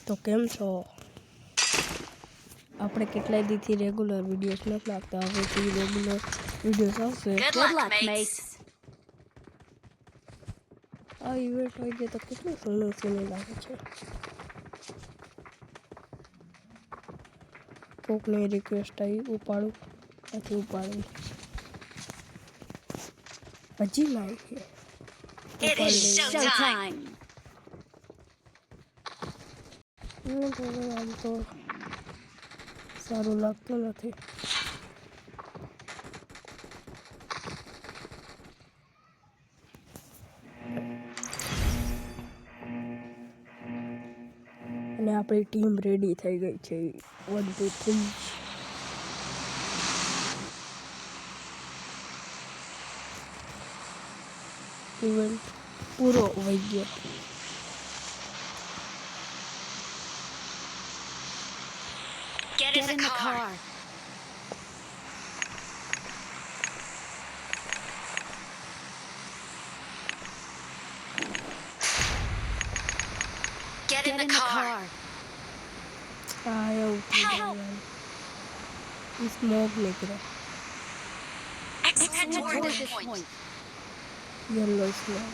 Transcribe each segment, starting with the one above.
તો કેમ છો? આપણે કેટલાય દીથી રેગ્યુલર વિડીયોઝ નથી નાખતા, હવેથી રેગ્યુલર વિડીયોઝ આવશે. Good luck, mates. આ ઇવેન્ટ હોય ગયા તો કેટલું સોનું સોનું લાગે છે. કોકની રિક્વેસ્ટ આવી ઉપાડું નથી ઉપાડી. હજી લાવી છે. It is showtime. આમ તો સારું લાગતું નથી. અને આપણી ટીમ રેડી થઈ ગઈ છે. 1 2 3 ઇવેન્ટ પૂરો વહી ગયો. Get in the car. Get in the car. આ એવું સ્મોક નીકળે. Head toward this point. Yellow smoke.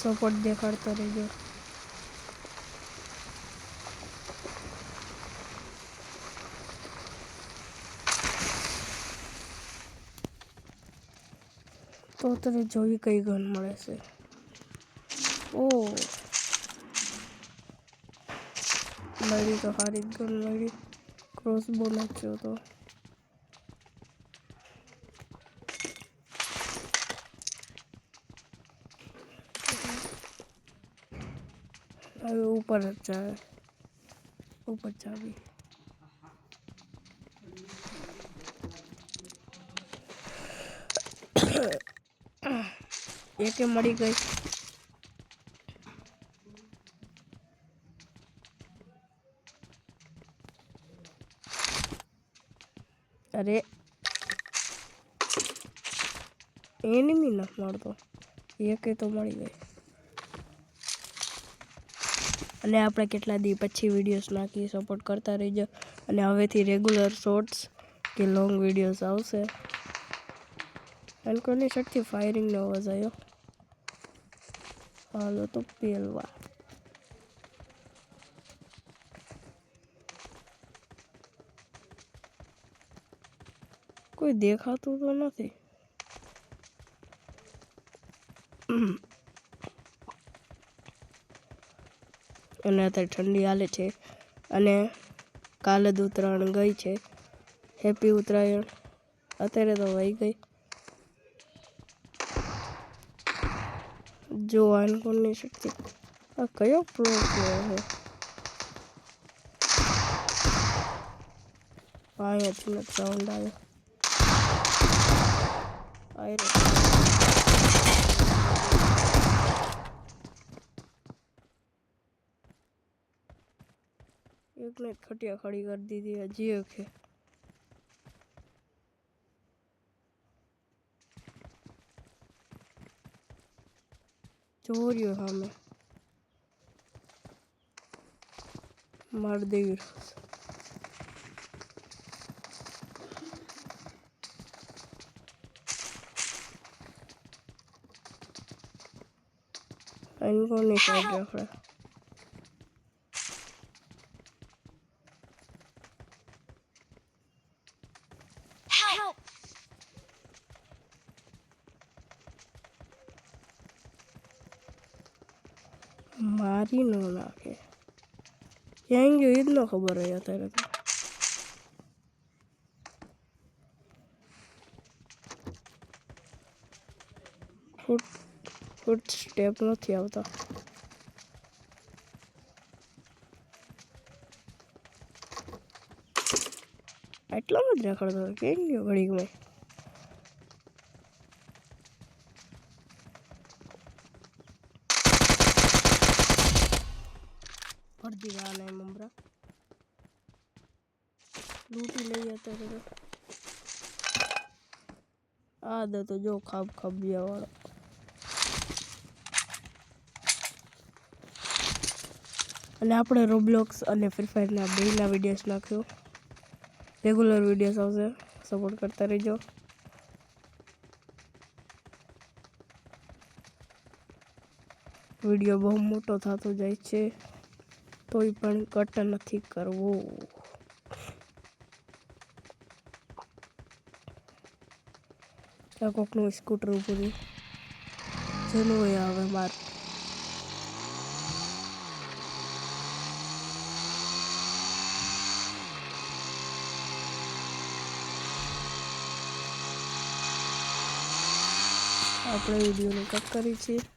Support દેખાડતો રહેજો. તો તને જોઈ કઈ ગન મળે છે. ઓ મળી તો સારી ગન મળી. ક્રોસબો નાખ્યો તો હવે ઉપર જ જાય. ઉપર ચાવી એકે મળી ગઈ. અરે એનિમી નથી મળતો. એકે તો મળી ગઈ. અને આપણે કેટલા દી પછી વિડીયોઝ નાખી, સપોર્ટ કરતા રહીજો. અને હવેથી રેગ્યુલર શોર્ટ્સ કે લોંગ વિડીયોઝ આવશે. અને કોની શક્તિ ફાયરિંગનો અવાજ આવ્યો. હાલો તો પેલવા કોઈ દેખાતું તો નથી. અને અત્યારે ઠંડી હાલે છે. અને કાલે જ ઉત્તરાયણ ગઈ છે. હેપી ઉત્તરાયણ. અત્યારે તો વહી ગઈ. જો આનકોની શક્તિ આ કયો પ્રો પ્લેયર છે. અહીંયાથી નથી સાઉન્ડ આવ્યો. એકને ખટિયા ખડી કરી દીધી. હજી એક છે. ચોર્યો સામે મારી દેવી. કોની સાઈડ રખડે. Help! મારી નો નાખે. ક્યાં ગયો એ જ ન ખબર હોય અત્યારે તો. ફૂટ સ્ટેપ નથી આવતા. એટલામાં જ રખડતો કેમ ગયો ઘડીકમાં. અડધી વાને મમરા લૂંટી લઈએ તો આ દે તો જો ખબિયા વાળો અને આપણે રોબ્લોક્સ અને ફ્રી ફાયરના બેના વિડીયોઝ નાખ્યો રેગ્યુલર વિડીયોઝ આવશે સપોર્ટ કરતા રહેજો વિડીયો બહુ મોટો થતો જાય છે તોય પણ કટ નથી કરવો આ કોકનું સ્કૂટર ઉપર જેનું હોય આવે મારું આપણે વિડીયોને કટ કરી છે